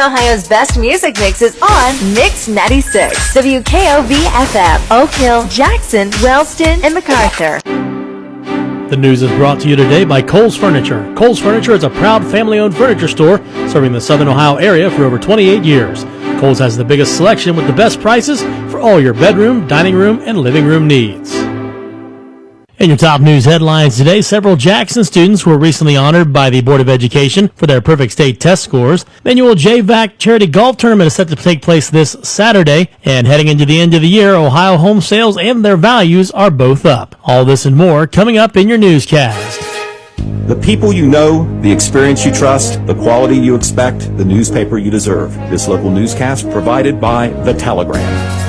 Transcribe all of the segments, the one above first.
Ohio's best music mixes on Mix 96, WKOV FM, Oak Hill, Jackson, Wellston, and MacArthur. The news is brought to you today by Cole's Furniture. Cole's Furniture is a proud family-owned furniture store serving the Southern Ohio area for over 28 years. Cole's has the biggest selection with the best prices for all your bedroom, dining room, and living room needs. In your top news headlines today, several Jackson students were recently honored by the Board of Education for their perfect state test scores. The annual JVAC Charity Golf Tournament is set to take place this Saturday, and heading into the end of the year, Ohio home sales and their values are both up. All this and more coming up in your newscast. The people you know, the experience you trust, the quality you expect, the newspaper you deserve. This local newscast provided by The Telegram.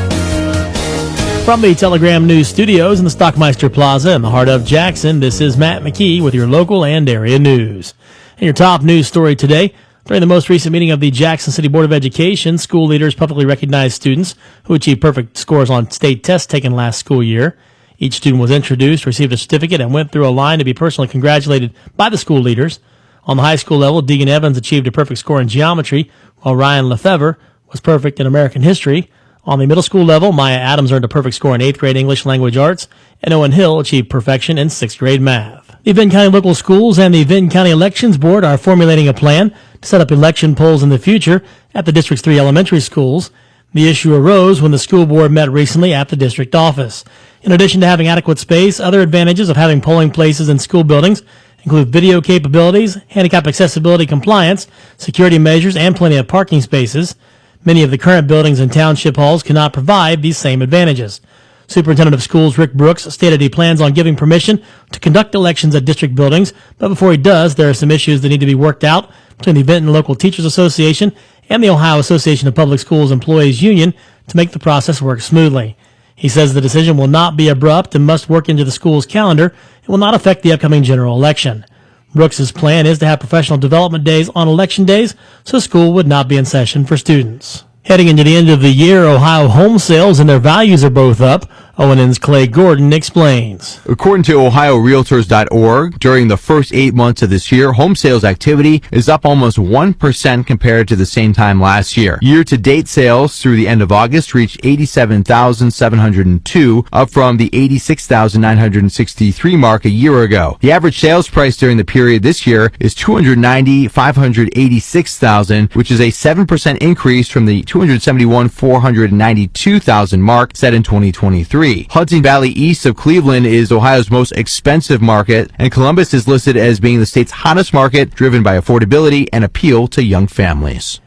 From the Telegram News Studios in the Stockmeister Plaza in the heart of Jackson, this is Matt McKee with your local and area news. In your top news story today, during the most recent meeting of the Jackson City Board of Education, school leaders publicly recognized students who achieved perfect scores on state tests taken last school year. Each student was introduced, received a certificate, and went through a line to be personally congratulated by the school leaders. On the high school level, Deegan Evans achieved a perfect score in geometry, while Ryan Lefevre was perfect in American history. On the middle school level, Maya Adams earned a perfect score in 8th grade English Language Arts, and Owen Hill achieved perfection in 6th grade math. The Vinton County Local Schools and the Vinton County Elections Board are formulating a plan to set up election polls in the future at the District's 3 elementary schools. The issue arose when the school board met recently at the district office. In addition to having adequate space, other advantages of having polling places in school buildings include video capabilities, handicap accessibility compliance, security measures, and plenty of parking spaces. Many of the current buildings and township halls cannot provide these same advantages. Superintendent of Schools Rick Brooks stated he plans on giving permission to conduct elections at district buildings, but before he does, there are some issues that need to be worked out between the Vinton Local Teachers Association and the Ohio Association of Public Schools Employees Union to make the process work smoothly. He says the decision will not be abrupt and must work into the school's calendar and will not affect the upcoming general election. Brooks's plan is to have professional development days on election days, so school would not be in session for students. Heading into the end of the year, Ohio home sales and their values are both up. ONN's Clay Gordon explains. According to OhioRealtors.org, during the first 8 months of this year, home sales activity is up almost 1% compared to the same time last year. Year-to-date sales through the end of August reached 87,702, up from the 86,963 mark a year ago. The average sales price during the period this year is $290,586,000, which is a 7% increase from the $271,492,000 mark set in 2023. Hudson Valley east of Cleveland is Ohio's most expensive market, and Columbus is listed as being the state's hottest market, driven by affordability and appeal to young families.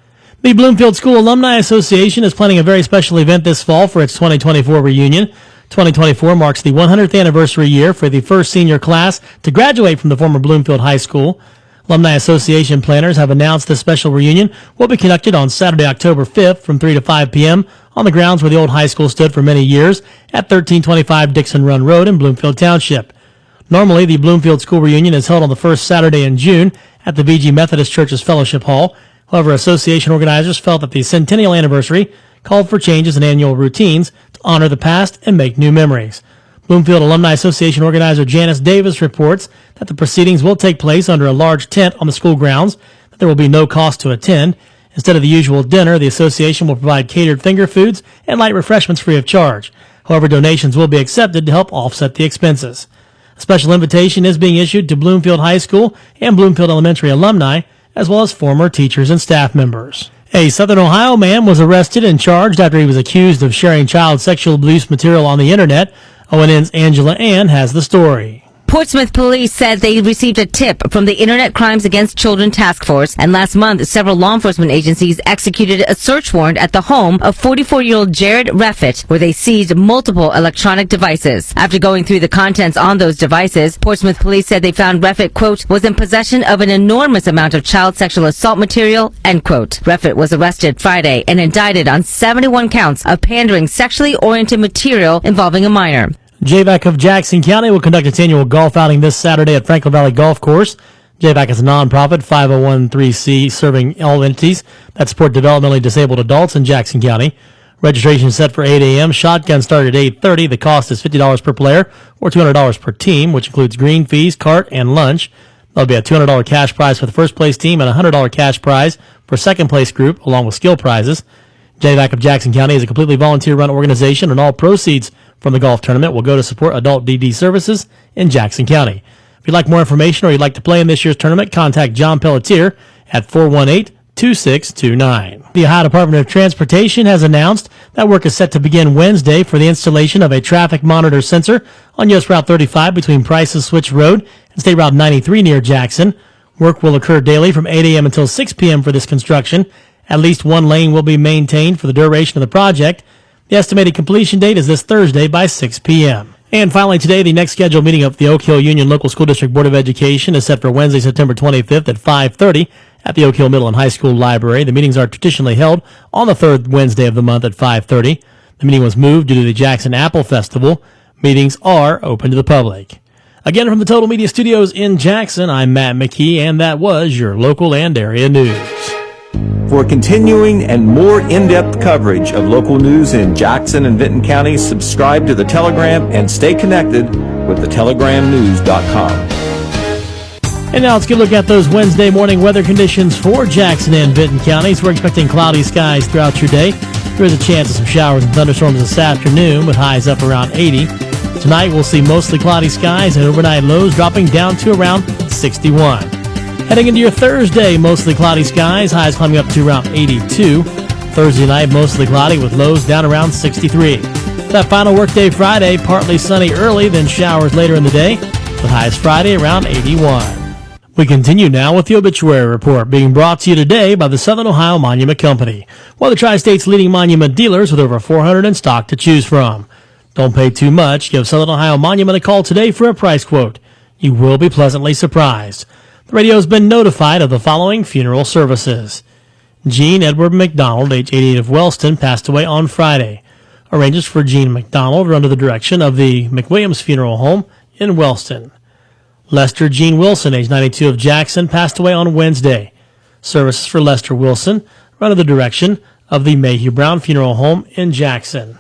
The Bloomfield School Alumni Association is planning a very special event this fall for its 2024 reunion. 2024 marks the 100th anniversary year for the first senior class to graduate from the former Bloomfield High School. Alumni Association planners have announced this special reunion will be conducted on Saturday, October 5th from 3 to 5 p.m. on the grounds where the old high school stood for many years at 1325 Dixon Run Road in Bloomfield Township. Normally, the Bloomfield School reunion is held on the first Saturday in June at the VG Methodist Church's Fellowship Hall. However, association organizers felt that the centennial anniversary called for changes in annual routines to honor the past and make new memories. Bloomfield Alumni Association organizer Janice Davis reports that the proceedings will take place under a large tent on the school grounds, that there will be no cost to attend. Instead of the usual dinner, the association will provide catered finger foods and light refreshments free of charge. However, donations will be accepted to help offset the expenses. A special invitation is being issued to Bloomfield High School and Bloomfield Elementary alumni, as well as former teachers and staff members. A Southern Ohio man was arrested and charged after he was accused of sharing child sexual abuse material on the internet. ONN's Angela Ann has the story. Portsmouth police said they received a tip from the Internet Crimes Against Children Task Force, and last month several law enforcement agencies executed a search warrant at the home of 44-year-old Jared Reffitt, where they seized multiple electronic devices. After going through the contents on those devices, Portsmouth police said they found Reffitt, quote, was in possession of an enormous amount of child sexual assault material, end quote. Reffitt was arrested Friday and indicted on 71 counts of pandering sexually oriented material involving a minor. JVAC of Jackson County will conduct its annual golf outing this Saturday at Franklin Valley Golf Course. JVAC is a nonprofit 501(c) serving all entities that support developmentally disabled adults in Jackson County. Registration is set for 8 a.m. Shotgun start at 8:30. The cost is $50 per player or $200 per team, which includes green fees, cart, and lunch. There'll be a $200 cash prize for the first place team and a $100 cash prize for second-place group, along with skill prizes. JVAC of Jackson County is a completely volunteer-run organization, and all proceeds from the golf tournament will go to support adult DD services in Jackson County. If you'd like more information or you'd like to play in this year's tournament, contact John Pelletier at 418-2629. The Ohio Department of Transportation has announced that work is set to begin Wednesday for the installation of a traffic monitor sensor on U.S. Route 35 between Price's Switch Road and State Route 93 near Jackson. Work will occur daily from 8 a.m. until 6 p.m. for this construction. At least one lane will be maintained for the duration of the project. The estimated completion date is this Thursday by 6 p.m. And finally today, the next scheduled meeting of the Oak Hill Union Local School District Board of Education is set for Wednesday, September 25th at 5:30 at the Oak Hill Middle and High School Library. The meetings are traditionally held on the third Wednesday of the month at 5:30. The meeting was moved due to the Jackson Apple Festival. Meetings are open to the public. Again, from the Total Media Studios in Jackson, I'm Matt McKee, and that was your local and area news. For continuing and more in-depth coverage of local news in Jackson and Vinton counties, subscribe to the Telegram and stay connected with thetelegramnews.com. And now let's get a look at those Wednesday morning weather conditions for Jackson and Vinton counties. We're expecting cloudy skies throughout your day. There is a chance of some showers and thunderstorms this afternoon with highs up around 80. Tonight we'll see mostly cloudy skies and overnight lows dropping down to around 61. Heading into your Thursday, mostly cloudy skies, highs climbing up to around 82. Thursday night, mostly cloudy with lows down around 63. That final workday Friday, partly sunny early, then showers later in the day, with highs Friday around 81. We continue now with the obituary report being brought to you today by the Southern Ohio Monument Company, one of the Tri-State's leading monument dealers with over 400 in stock to choose from. Don't pay too much. Give Southern Ohio Monument a call today for a price quote. You will be pleasantly surprised. The radio has been notified of the following funeral services. Gene Edward McDonald, age 88 of Wellston, passed away on Friday. Arrangements for Gene McDonald are under the direction of the McWilliams Funeral Home in Wellston. Lester Gene Wilson, age 92 of Jackson, passed away on Wednesday. Services for Lester Wilson are under the direction of the Mayhew Brown Funeral Home in Jackson.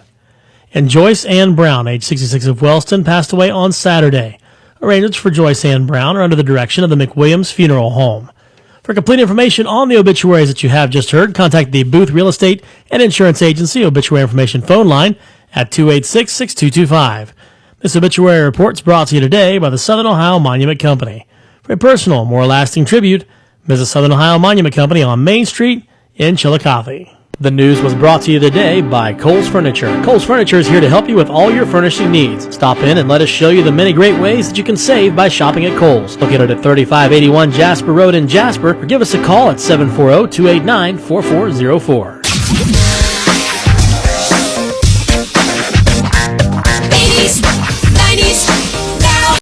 And Joyce Ann Brown, age 66 of Wellston, passed away on Saturday. Arrangements for Joyce Ann Brown are under the direction of the McWilliams Funeral Home. For complete information on the obituaries that you have just heard, contact the Booth Real Estate and Insurance Agency obituary information phone line at 286-6225. This obituary report is brought to you today by the Southern Ohio Monument Company. For a personal, more lasting tribute, visit Southern Ohio Monument Company on Main Street in Chillicothe. The news was brought to you today by Kohl's Furniture. Kohl's Furniture is here to help you with all your furnishing needs. Stop in and let us show you the many great ways that you can save by shopping at Kohl's. Located at 3581 Jasper Road in Jasper, or give us a call at 740-289-4404.